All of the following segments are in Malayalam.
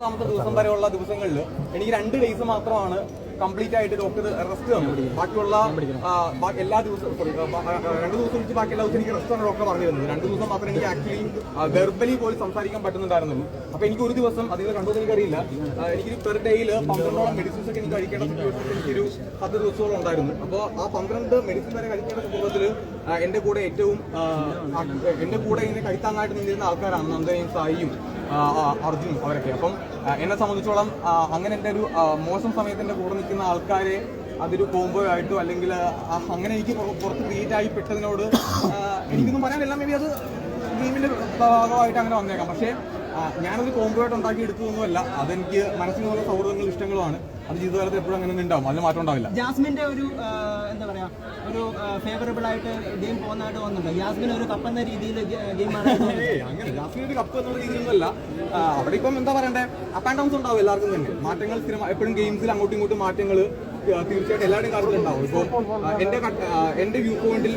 മൂന്നാമത്തെ ദിവസം വരെയുള്ള ദിവസങ്ങളിൽ എനിക്ക് 2 ഡേയ്സ് മാത്രമാണ് കംപ്ലീറ്റ് ആയിട്ട് ഡോക്ടർ റെസ്റ്റ് തന്നു. ബാക്കിയുള്ള എല്ലാ ദിവസവും 2 ദിവസം വെച്ച് ബാക്കി എല്ലാ ദിവസം എനിക്ക് റെസ്റ്റ് ആണ് ഡോക്ടർ പറഞ്ഞിരുന്നത്. 2 ദിവസം മാത്രമേ എനിക്ക് ആക്ച്വലി വെർബലി പോലും സംസാരിക്കാൻ പറ്റുന്നുണ്ടായിരുന്നുള്ളൂ. അപ്പൊ എനിക്ക് ഒരു ദിവസം അതിൽ കണ്ടു എനിക്കറിയില്ല, എനിക്ക് പെർ ഡേയിൽ 12ഓളം മെഡിസിൻസ് ഒക്കെ എനിക്ക് കഴിക്കേണ്ട സിറ്റുവേഷൻ എനിക്കൊരു 10 ദിവസത്തോളം ഉണ്ടായിരുന്നു. അപ്പോൾ ആ 12 മെഡിസിൻ വരെ കഴിക്കേണ്ട സന്ദർഭത്തിൽ എന്റെ കൂടെ ഇങ്ങനെ കൈത്താങ്ങായിട്ട് നിന്നിരുന്ന ആൾക്കാരാണ് നന്ദനയും സായിയും അർജുനും അവരൊക്കെ. അപ്പം എന്നെ സംബന്ധിച്ചോളം അങ്ങനെ എൻ്റെ ഒരു മോശം സമയത്ത് എൻ്റെ കൂടെ നിൽക്കുന്ന ആൾക്കാരെ അതൊരു കോംബോ ആയിട്ടോ അല്ലെങ്കിൽ അങ്ങനെ എനിക്ക് പുറത്ത് ക്രിയേറ്റ് ആയി പെട്ടതിനോട് എനിക്കൊന്നും പറയാനില്ല. മേ ബി അത് ഗെയിമിൻ്റെ ഭാഗമായിട്ട് അങ്ങനെ വന്നേക്കാം. പക്ഷേ ഞാനൊരു കോംബോ ആയിട്ട് ഉണ്ടാക്കി എടുത്തതൊന്നുമല്ല. അതെനിക്ക് മനസ്സിന് പോലെ സൗഹൃദങ്ങളും ഇഷ്ടങ്ങളുമാണ്. അത് ജീവിതകാലത്ത് എപ്പോഴും അങ്ങനെ ഉണ്ടാവും, അതിന് മാറ്റം ഉണ്ടാവില്ല. ജാസ്മിന്റെ ഒരു എന്താ പറയാ ഒരു ഫേവറബിൾ ആയിട്ട് ഗെയിം പോകുന്നതായിട്ട് തോന്നുന്നുണ്ട്. ജാസ്മിൻ ഒരു കപ്പ് എന്ന രീതിയിൽ ഗെയിം അങ്ങനെ ജാസ്മിൻ ഒരു കപ്പ് എന്നുള്ള രീതിയിലൊന്നുമല്ല. അവിടെ ഇപ്പം എന്താ പറയണ്ടേ, അപ്പ് ആൻഡ് ഡൗൺസ് ഉണ്ടാവും എല്ലാവർക്കും തന്നെ. മാറ്റങ്ങൾ സ്ഥിരം എപ്പോഴും ഗെയിംസിൽ അങ്ങോട്ടും ഇങ്ങോട്ടും മാറ്റങ്ങൾ തീർച്ചയായിട്ടും എല്ലാവരുടെയും കാര്യത്തിൽ ഉണ്ടാവും. ഇപ്പോൾ എന്റെ വ്യൂ പോയിന്റിൽ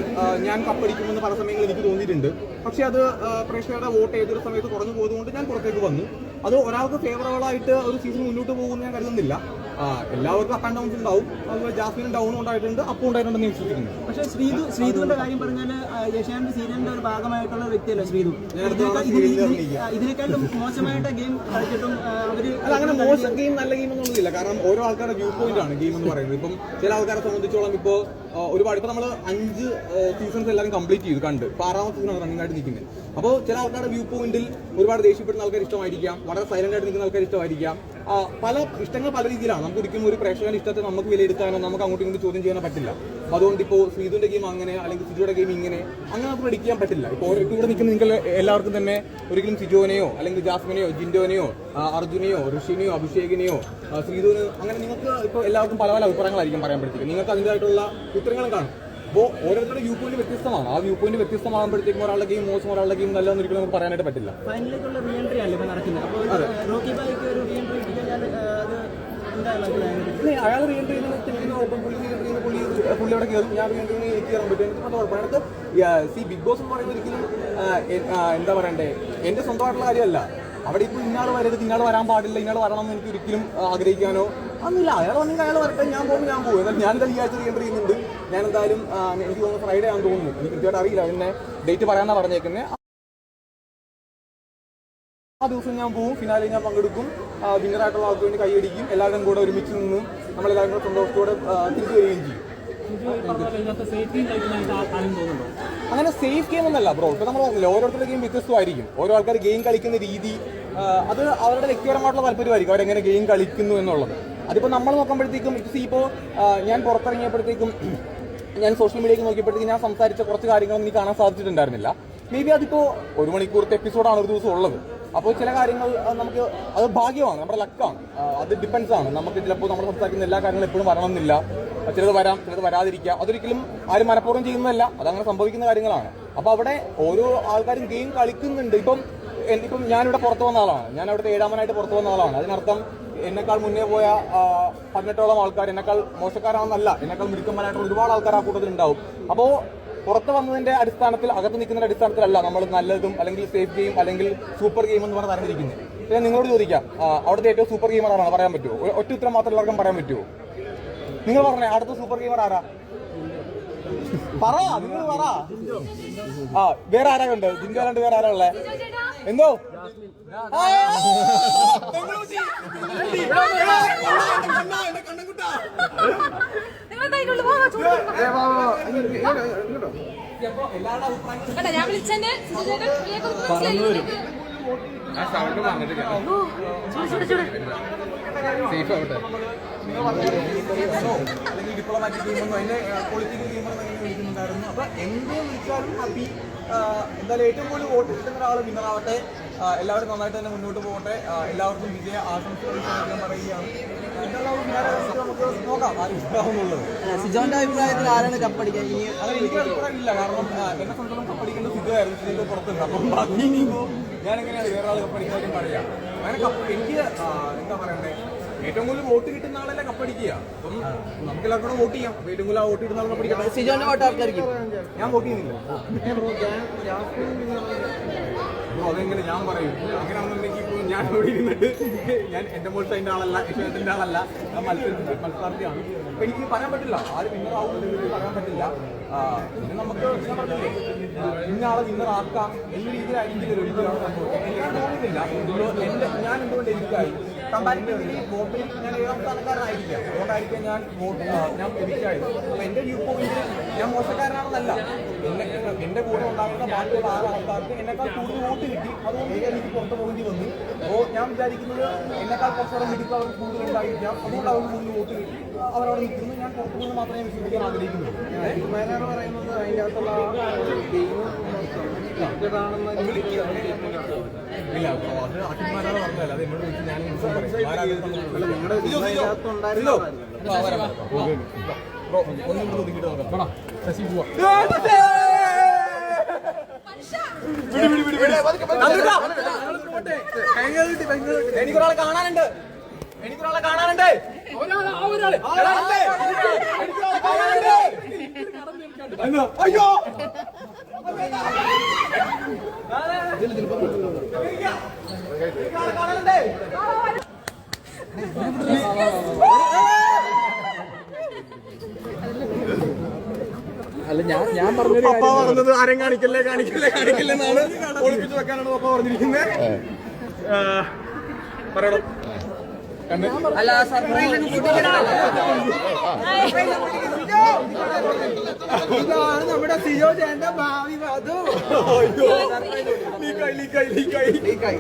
ഞാൻ കപ്പടിക്കുമെന്ന് പല സമയങ്ങളിൽ എനിക്ക് തോന്നിയിട്ടുണ്ട്. പക്ഷെ അത് പ്രേക്ഷകരുടെ വോട്ട് ഏതൊരു സമയത്ത് കുറഞ്ഞു പോയതുകൊണ്ട് ഞാൻ പുറത്തേക്ക് വന്നു. അത് ഒരാൾക്ക് ഫേവറബിളായിട്ട് ഒരു സീസൺ മുന്നോട്ട് പോകുമെന്ന് ഞാൻ കരുതുന്നില്ല. എല്ലാവർക്കും അപ്പ് ആൻഡ് ഡൗൺസ് ഉണ്ടാവും. അതുപോലെ ജാസ്മിനും ഡൗൺ ഉണ്ടായിട്ടുണ്ട്, അപ്പും ഉണ്ടായിട്ടുണ്ടെന്ന് വിശ്വസിക്കുന്നു. പക്ഷേ ശ്രീധുവിന്റെ കാര്യം പറഞ്ഞാൽ ഏഷ്യാനെറ്റ് സീരിയലിന്റെ ഒരു ഭാഗമായിട്ടുള്ള വ്യക്തിയല്ല ശ്രീധു. ഇതിനേക്കാളും മോശമായിട്ട് ഗെയിം കളിച്ചിട്ടും അങ്ങനെ മോശം ഗെയിം നല്ല ഗെയിം ഒന്നുമില്ല. കാരണം ഓരോ ആൾക്കാരുടെ വ്യൂ പോയിന്റ് ആണ് ഗെയിം എന്ന് പറയുന്നത്. ഇപ്പം ചില ആൾക്കാരെ സംബന്ധിച്ചോളം ഇപ്പോൾ ഒരുപാട് ഇപ്പൊ നമ്മൾ 5 സീസൺസ് എല്ലാവരും കംപ്ലീറ്റ് ചെയ്തു കണ്ട്. ഇപ്പൊ 6ാമത്തെ സീസണാണ് റണ്ണിംഗ് ആയിട്ട് നിൽക്കുന്നത്. അപ്പോൾ ചില ആൾക്കാരുടെ വ്യൂ പോയിന്റിൽ ഒരുപാട് ദേഷ്യപ്പെടുന്ന ആൾക്കാർ ഇഷ്ടമായിരിക്കാം, വളരെ സൈലന്റ് ആയിട്ട് നിൽക്കുന്ന ആൾക്കാർ ഇഷ്ടമായിരിക്കാം. പല ഇഷ്ടങ്ങൾ പല രീതിയിലാണ്. നമുക്ക് ഒരിക്കലും ഒരു പ്രേക്ഷകന്റെ ഇഷ്ടത്തെ നമുക്ക് വിലയിരുത്താനോ നമുക്ക് അങ്ങോട്ടും ഇങ്ങോട്ടും ചോദ്യം ചെയ്യാനോ പറ്റില്ല. അതുകൊണ്ട് ഇപ്പോൾ ശ്രീധുവിന്റെ ഗെയിം അങ്ങനെ അല്ലെങ്കിൽ സിജോയുടെ ഗെയിം ഇങ്ങനെ അങ്ങനെ നമുക്ക് പ്രഡിക്റ്റ് ചെയ്യാൻ പറ്റില്ല. ഇപ്പോൾ ഇവിടെ നിൽക്കുന്ന നിങ്ങൾ എല്ലാവർക്കും തന്നെ ഒരിക്കലും സിജോനെയോ അല്ലെങ്കിൽ ജാസ്മിനെയോ ജിൻഡോനെയോ അർജുനെയോ ഋഷിനെയോ അഭിഷേകിനെയോ ശ്രീധുവിന് അങ്ങനെ നിങ്ങൾക്ക് ഇപ്പോൾ എല്ലാവർക്കും പല പല അഭിപ്രായങ്ങളായിരിക്കും പറയാൻ. നിങ്ങൾക്ക് അതിൻ്റെതായിട്ടുള്ള ഉത്തരങ്ങളും കാണും. അപ്പോൾ ഓരോരുത്തരുടെ വ്യൂ പോയിന്റ് വ്യത്യസ്തമാണ്. ആ വ്യൂ പോയിന്റ് വ്യത്യസ്തമാകുമ്പോഴത്തേക്കും ഒരാളുടെ ഗെയിം മോശം ഒരാളുടെ ഗെയിം നല്ലതെന്ന് ഒരിക്കലും നമുക്ക് പറയാനായിട്ട് പറ്റില്ല. ഫൈനലിലേക്കുള്ള റീ എൻട്രി അല്ലേ ഇപ്പോൾ നടക്കുന്നത്. അപ്പോൾ റോക്കി ബായിക്ക് ഒരു റീ എൻട്രി അയാൾ റീ എൻട്രി പുള്ളി അവിടെ കയറും, ഞാൻ റീ എൻട്രി എനിക്ക് കയറാൻ പറ്റും. എനിക്ക് മാത്രം കുഴപ്പമില്ല. അടുത്ത് ബിഗ് ബോസ് എന്ന് പറയുന്നത് ഒരിക്കലും എന്താ പറയണ്ടേ, എൻ്റെ സ്വന്തമായിട്ടുള്ള കാര്യമല്ല. അവിടെ ഇപ്പോൾ ഇന്നാൾ വരരുത്, ഇന്നാൾ വരാൻ പാടില്ല, ഇന്നാൾ വരണം എന്ന് എനിക്ക് ഒരിക്കലും ആഗ്രഹിക്കാനോ ഒന്നുമില്ല. അയാൾ വന്നെങ്കിൽ അയാൾ വരട്ടെ, ഞാൻ പോകും. എന്നാൽ ഞാനെന്തായാലും ഈ ആഴ്ച റീ എൻട്രി ചെയ്യുന്നുണ്ട്. ഞാൻ എന്തായാലും എനിക്ക് തോന്നുന്നു ഫ്രൈഡേ ആണെന്ന് തോന്നുന്നു. എനിക്ക് കൃത്യമായിട്ട് അറിയില്ല, അതിനെ ഡേറ്റ് പറയാനാണ് പറഞ്ഞേക്കുന്നത്. ആ ദിവസം ഞാൻ പോകും, ഫിനാലിൽ ഞാൻ പങ്കെടുക്കും, വിന്നറായിട്ടുള്ള ആൾക്ക് വേണ്ടി കൈയടിക്കും, എല്ലാവരും കൂടെ ഒരുമിച്ച് നിന്ന് നമ്മളെല്ലാവരും കൂടെ സന്തോഷത്തോടെ തിരിച്ചു വരികയും ചെയ്യും. അങ്ങനെ സേഫ് ഗെയിം ഒന്നല്ല ബ്രോ. ഇപ്പോൾ നമ്മൾ പറഞ്ഞില്ല, ഓരോരുത്തരുടെ ഗെയിം വ്യത്യസ്തമായിരിക്കും. ഓരോ ആൾക്കാർ ഗെയിം കളിക്കുന്ന രീതി അത് അവരുടെ വ്യക്തിപരമായിട്ടുള്ള താല്പര്യമായിരിക്കും അവരെങ്ങനെ ഗെയിം കളിക്കുന്നു എന്നുള്ളത്. അതിപ്പോൾ നമ്മൾ നോക്കുമ്പോഴത്തേക്കും ഇപ്പോൾ ഞാൻ പുറത്തിറങ്ങിയപ്പോഴത്തേക്കും ഞാൻ സോഷ്യൽ മീഡിയയ്ക്ക് നോക്കിയപ്പോഴത്തേക്കും ഞാൻ സംസാരിച്ച കുറച്ച് കാര്യങ്ങളൊന്നും എനിക്ക് കാണാൻ സാധിച്ചിട്ടുണ്ടായിരുന്നില്ല. മേ ബി അതിപ്പോൾ 1 മണിക്കൂറത്തെ എപ്പിസോഡാണ് ഒരു ദിവസം ഉള്ളത്. അപ്പോൾ ചില കാര്യങ്ങൾ നമുക്ക് അത് ഭാഗ്യമാണ്, നമ്മുടെ ലക്കാണ്, അത് ഡിപ്പെൻസ് ആണ്. നമുക്ക് ചിലപ്പോൾ നമ്മൾ സംസാരിക്കുന്ന എല്ലാ കാര്യങ്ങളും എപ്പോഴും വരണമെന്നില്ല. ചിലത് വരാം, ചിലത് വരാതിരിക്കാം. അതൊരിക്കലും ആരും മനഃപൂർവ്വം ചെയ്യുന്നതല്ല, അതങ്ങനെ സംഭവിക്കുന്ന കാര്യങ്ങളാണ്. അപ്പോൾ അവിടെ ഓരോ ആൾക്കാരും ഗെയിം കളിക്കുന്നുണ്ട്. ഇപ്പം ഞാനിവിടെ പുറത്തു വന്ന ആളാണ്, ഞാൻ അവിടുത്തെ 7ാമനായിട്ട് പുറത്തു വന്ന ആളാണ്. അതിനർത്ഥം എന്നെക്കാൾ മുന്നേ പോയ 18ഓളം ആൾക്കാർ എന്നെക്കാൾ മോശക്കാരാണെന്നല്ല, എന്നെക്കാൾ മിടുക്കന്മാരായിട്ടുള്ള ഒരുപാട് ആൾക്കാർ ആ കൂട്ടത്തിലുണ്ടാവും. അപ്പോൾ പുറത്ത് വന്നതിന്റെ അടിസ്ഥാനത്തിൽ, അകത്ത് നിൽക്കുന്നതിന്റെ അടിസ്ഥാനത്തിലല്ല നമ്മൾ നല്ലതും അല്ലെങ്കിൽ സേഫ് ഗെയിം അല്ലെങ്കിൽ സൂപ്പർ ഗെയിം എന്ന് പറഞ്ഞ് തരംതിരിക്കുന്നത്. പിന്നെ നിങ്ങളോട് ചോദിക്കാം, അവിടുത്തെ ഏറ്റവും സൂപ്പർ ഗെയിമർ ആരാണ് പറയാൻ പറ്റുമോ? ഒറ്റ ഉത്തരം മാത്രം എല്ലാവർക്കും പറയാൻ പറ്റുമോ? നിങ്ങൾ പറഞ്ഞേ, അടുത്ത സൂപ്പർ ഗെയിമർ ആരാ? പറ, നിങ്ങൾ പറ. വേറെ ആരാ ഉണ്ട്? ജിൻഡോ അല്ലാണ്ട് വേറെ ആരാ ഉള്ളേ? എന്തോ സേഫ് ആവട്ടെ. അല്ലെങ്കിൽ ഡിപ്ലോമാറ്റിക് ഗെയിമെന്നോ അതിന്റെ പൊളിറ്റിക്കൽ ഗെയിമെന്നോ അങ്ങനെ വിളിക്കുന്നുണ്ടായിരുന്നു. അപ്പൊ എന്ത് വിളിച്ചാലും ഹാപ്പി. എന്തായാലും ഏറ്റവും കൂടുതൽ വോട്ട് കിട്ടുന്ന ഒരാൾ വിന്നറാവട്ടെ. എല്ലാവരും നന്നായിട്ട് തന്നെ മുന്നോട്ട് പോകട്ടെ. എല്ലാവർക്കും വിജയ ആശംസകൾ പറയുകയാണ്. നമുക്ക് നോക്കാം ആരും ഇഷ്ടമാവുന്നുള്ളത്. സിജോന്റെ അഭിപ്രായത്തിൽ ആരാണ് കപ്പടിക്കാൻ? അങ്ങനെ എനിക്ക് അഭിപ്രായമില്ല. കാരണം എന്നെ സംബന്ധിച്ചോളം കപ്പടിക്കേണ്ട സിജോയായിരുന്നു. സിജോ പുറത്തുണ്ട്. അപ്പം ബാക്കി ഇനിയിപ്പോൾ ഞാൻ എങ്ങനെയാണ് വേറെ ആൾ കപ്പടിക്കാനും പറയാം. അങ്ങനെ എനിക്ക് എന്താ പറയണ്ടേ, ഏറ്റവും കൂടുതൽ വോട്ട് കിട്ടുന്ന ആളല്ലേ കപ്പടിക്കുക. അപ്പം നമുക്ക് എല്ലാവർക്കും കൂടെ വോട്ട് ചെയ്യാം. ഏറ്റവും കൂടുതൽ വോട്ട് കിട്ടുന്ന ആൾ കപ്പടിക്കട്ടെ. സിജോന്റെ വോട്ട് ആർക്കായിരിക്കും? ഞാൻ വോട്ട് ചെയ്യുന്നില്ല. അതെങ്ങനെ ഞാൻ പറയും? അങ്ങനെയാണെന്നുണ്ടെങ്കിൽ ഞാൻ ഇവിടെ ഇരുന്നിട്ട് ഞാൻ എൻ്റെ മോൾസ് അതിൻ്റെ ആളല്ല യശ്വരത്തിൻ്റെ ആളല്ല ഞാൻ മത്സരാർത്ഥിയാണ്. അപ്പോൾ എനിക്ക് പറയാൻ പറ്റില്ല ആര് വിന്നറാവും എന്ന് പറയാൻ പറ്റില്ല. പിന്നെ നമുക്ക് ഞാൻ പറഞ്ഞില്ലേ ഇന്നയാളെ വിന്നറാക്കാം എന്ന രീതിയിലായിരിക്കില്ല ഒരിക്കലാണ് സംഭവിച്ചത്. എനിക്ക് തോന്നുന്നില്ല ഞാൻ എന്തുകൊണ്ട് എനിക്കായി കമ്പാരിറ്റീവ്ലി വോട്ടിൽ ഞാൻ 7ാം സ്ഥാനക്കാരനായിരിക്കാം. അതുകൊണ്ടായിരിക്കാം ഞാൻ എവിക്റ്റായത്. അപ്പോൾ എൻ്റെ വ്യൂ പോയിന്റ് ഞാൻ മോശക്കാരനാണെന്നല്ല, എൻ്റെ കൂടെ ഉണ്ടാകുന്ന ബാക്കിയുള്ള 6 ആൾക്കാർക്ക് എന്നെക്കാൾ കൂടുതൽ വോട്ട് കിട്ടി, അതുകൊണ്ട് എനിക്ക് പുറത്ത് പോകേണ്ടി വന്നു. അപ്പോൾ ഞാൻ വിചാരിക്കുന്നത് എന്നെക്കാൾ കുറച്ചുകൂടെ മിടുക്ക് അവർക്ക് കൂടുതൽ ഉണ്ടായിരിക്കാം, അതുകൊണ്ട് അവർക്ക് കൂടുതൽ വോട്ട് കിട്ടി, അവരവിടെ നിൽക്കുന്നു. ഞാൻ പുറത്തു നിന്ന് മാത്രമേ വിശ്വസിക്കാൻ ആഗ്രഹിക്കുന്നുള്ളൂ. പറയുന്നത് അതിൻ്റെ അകത്തുള്ള ഇല്ല, അത് അച്ഛന്മാരാണ് പറഞ്ഞതല്ല, അത് എന്നോട് വിളിച്ച് ഞാൻ ഒന്നും കൂടെ ഒതുക്കിയിട്ട് നോക്കാം. ശശി പോവാ എനിക്കൊരാളെ കാണാനുണ്ട്. അയ്യോ അല്ല ഞാൻ പപ്പ പറഞ്ഞത് ആരും കാണിക്കല്ലെന്നാണ്. ഒളിപ്പിച്ചു വെക്കാനാണ് പപ്പ പറഞ്ഞിരിക്കുന്നത്. പറയണം ഇതാണ് നമ്മുടെ സിജോ ചേട്ടന്റെ ഭാവി വധു. ലീക്കായി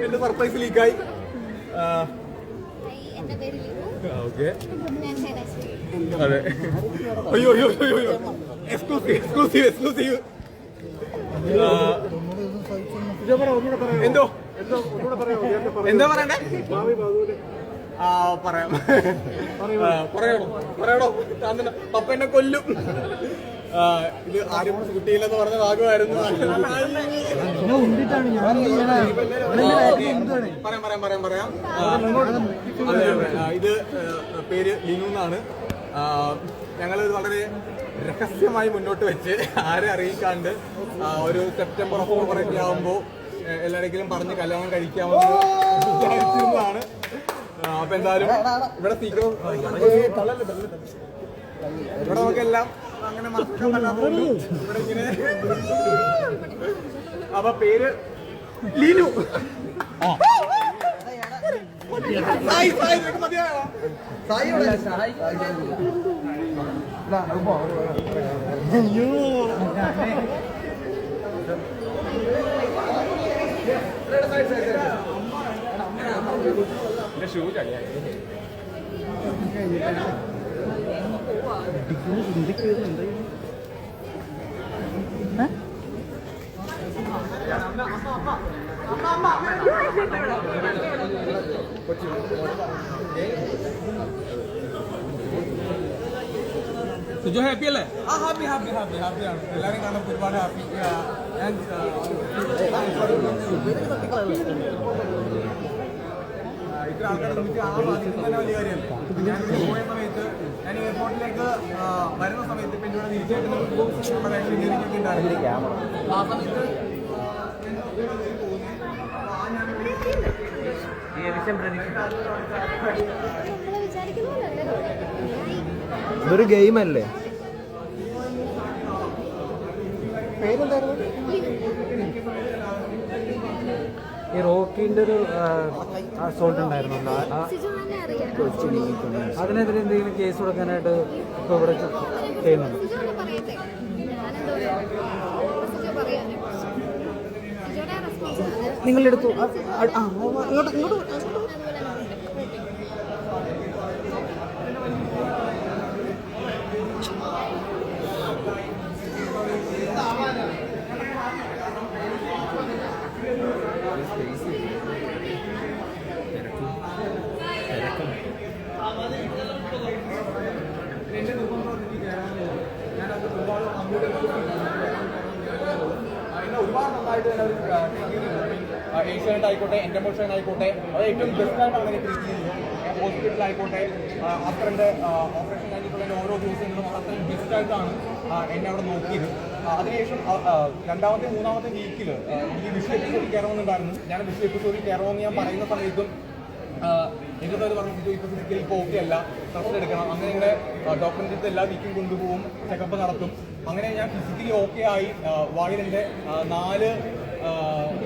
എന്റെ സർപ്രൈസ് ലീക്കായി. ഓക്കെ അതെ. അയ്യോ എക്സ്ക്ലൂസീവ് എന്തോ എന്താ പറയണ്ടേ? പറയണോ പപ്പ എന്നെ കൊല്ലും. ഇത് ആരും കിട്ടിയില്ലെന്ന് പറഞ്ഞ ഭാഗമായിരുന്നു. പറയാം. അതെ ഇത് പേര് ലിനു എന്നാണ്. ഞങ്ങൾ വളരെ രഹസ്യമായി മുന്നോട്ട് വെച്ച് ആരെ അറിയിക്കാണ്ട് ഒരു സെപ്റ്റംബർ ഒക്ടോബർ ഒക്കെ ആകുമ്പോൾ എല്ലാരെങ്കിലും പറഞ്ഞ് കല്യാണം കഴിക്കാമെന്ന് വിചാരിച്ചിരുന്നതാണ്. അപ്പൊ എന്തായാലും ഇവിടെ സീക്രം ഇവിടെ നമുക്കെല്ലാം അങ്ങനെ മറക്കാൻ പറ്റാത്തതുകൊണ്ട് ഇവിടെ ഇങ്ങനെ. അപ്പൊ പേര് ലീനു. ഷൂ ചടിയായി സുജോ ഹാപ്പി അല്ലേ? ഹാപ്പിയാണ്. എല്ലാവരും കാണാൻ ഒരുപാട് ഹാപ്പി. ഇത്ര ആൾക്കാരെ വിളിച്ച് തന്നെ വലിയ കാര്യമല്ല. ഞാൻ പോയ സമയത്ത് ഞാൻ എയർപോർട്ടിലേക്ക് വരുന്ന സമയത്ത് ഇപ്പം ഇവിടെ തിരിച്ചായിട്ട് ഉണ്ടായിരുന്നു. ആ സമയത്ത് ഇതൊരു ഗെയിമല്ലേ? ഈ റോക്കിന്റെ ഒരു അസോൾട്ട് ഉണ്ടായിരുന്നല്ലോ, അതിനെതിരെ എന്തെങ്കിലും കേസ് കൊടുക്കാനായിട്ട് ഇപ്പൊ ഇവിടെ ചെയ്യുന്നുണ്ട്? നിങ്ങളെടുത്തു ഇങ്ങോട്ട് ഒരുപാട് നന്നായിട്ട് ഏഷ്യാനെറ്റ് ആയിക്കോട്ടെ, എൻ്റെ മോഷൻ ആയിക്കോട്ടെ, അത് ഏറ്റവും ബെസ്റ്റായിട്ടാണ് എനിക്ക് ട്രീറ്റ് ചെയ്യുന്നത്. ഹോസ്പിറ്റലായിക്കോട്ടെ, ആഫ്റ്ററിൻ്റെ ഓപ്പറേഷൻ കഴിഞ്ഞിട്ടുള്ള ഓരോ ദിവസങ്ങളും അത്രയും ബെസ്റ്റായിട്ടാണ് എന്നെ അവിടെ നോക്കിയത്. അതിനുശേഷം രണ്ടാമത്തെ മൂന്നാമത്തെ വീക്കിൽ ഈ വിഷു എപ്പിസോഡിൽ കയറണമെന്നുണ്ടായിരുന്നു. ഞാൻ വിഷു എപ്പിസോഡിൽ കയറണമെന്ന് ഞാൻ പറയുന്ന സമയത്തും എനിക്കത് പറഞ്ഞു ഇപ്പോൾ ഫിസിക്കലി ഇപ്പോൾ ഓക്കെ അല്ല, റെസ്റ്റ് എടുക്കണം. അങ്ങനെ എൻ്റെ ഡോക്ടറിൻ്റെ അടുത്ത് എല്ലാ വീക്കും കൊണ്ടുപോകും, ചെക്കപ്പ് നടത്തും. അങ്ങനെ ഞാൻ ഫിസിക്കലി ഓക്കെ ആയി. വായിലെൻ്റെ 4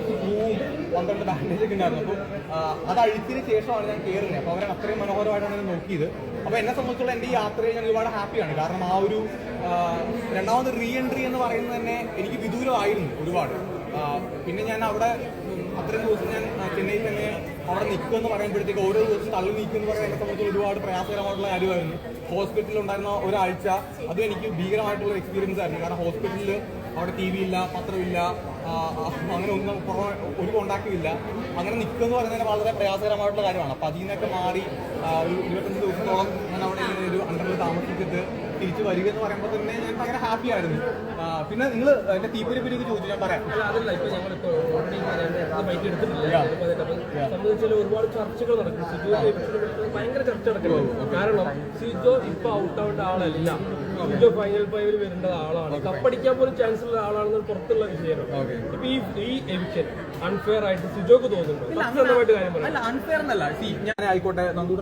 സ്ക്രൂവും 12 ബാൻഡേജൊക്കെ ഉണ്ടായിരുന്നു. അപ്പം അത് അഴിച്ചതിന് ശേഷമാണ് ഞാൻ കയറുന്നത്. അപ്പോൾ അവരെ അത്രയും മനോഹരമായിട്ടാണ് ഞാൻ നോക്കിയത്. അപ്പോൾ എന്നെ സംബന്ധിച്ചുള്ള എൻ്റെ ഈ യാത്രയിൽ ഞാൻ ഒരുപാട് ഹാപ്പിയാണ്. കാരണം ആ ഒരു രണ്ടാമത് റീ എൻട്രി എന്ന് പറയുന്നത് തന്നെ എനിക്ക് വിദൂരമായിരുന്നു ഒരുപാട്. പിന്നെ ഞാൻ അവിടെ അത്രയും ദിവസം ഞാൻ ചെന്നൈയിൽ തന്നെ അവിടെ നിൽക്കുമെന്ന് പറയുമ്പോഴത്തേക്ക് ഓരോ ദിവസം തള്ളി നീക്കുമെന്ന് പറയാൻ എന്നെ സംബന്ധിച്ച് ഒരുപാട് പ്രയാസകരമായിട്ടുള്ള കാര്യമായിരുന്നു. ഹോസ്പിറ്റലിൽ ഉണ്ടായിരുന്ന ഒരാഴ്ച അതും എനിക്ക് ഭീകരമായിട്ടുള്ള എക്സ്പീരിയൻസ് ആയിരുന്നു. കാരണം ഹോസ്പിറ്റലിൽ അവിടെ ടി വി ഇല്ല, പത്രമില്ല, അങ്ങനെ ഒന്നും ഒരു കോണ്ടാക്റ്റും ഇല്ല. അങ്ങനെ നിൽക്കുമെന്ന് പറയുന്നത് വളരെ പ്രയാസകരമായിട്ടുള്ള കാര്യമാണ്. അപ്പോൾ അതിൽ നിന്നൊക്കെ മാറി ഒരു 25 ദിവസത്തോളം ഞാൻ അവിടെ ഇങ്ങനെ ഒരു അണ്ടറിൽ താമസിച്ചിട്ട് തിരിച്ചു വരിക എന്ന് പറയുമ്പോൾ തന്നെ ഞാൻ ഭയങ്കര ഹാപ്പി ആയിരുന്നു. പിന്നെ നിങ്ങൾ എൻ്റെ തീപ്പൊരി പറ്റിയൊക്കെ ചോദിച്ചു, ഞാൻ പറയാം. അതല്ല, ഇപ്പൊ ഞങ്ങളിപ്പോ ബൈക്ക് എടുത്തിട്ടില്ല സംബന്ധിച്ചാൽ ഒരുപാട് ചർച്ചകൾ നടക്കും. സിജോയെ ഭയങ്കര ചർച്ച നടക്കുന്നത്. കാരണം സിജോ ഇപ്പൊ ഔട്ട് ആവേണ്ട ആളല്ല, സിജോ ഫൈനൽ 5 വരേണ്ട ആളാണ്, കപ്പടിക്കാൻ പോലും ചാൻസ് ഉള്ള ആളാണെന്ന് പുറത്തുള്ള വിഷയമാണ്. ഇപ്പൊ ഈ എവിക്ഷൻ അൺഫെയർ ആയിട്ട് സിജോക്ക് തോന്നുന്നുണ്ടോ? കാര്യം പറയാം. അല്ല, അൺഫെയർ എന്നല്ല. ഞാൻ ആയിക്കോട്ടെ, നന്ദൂർ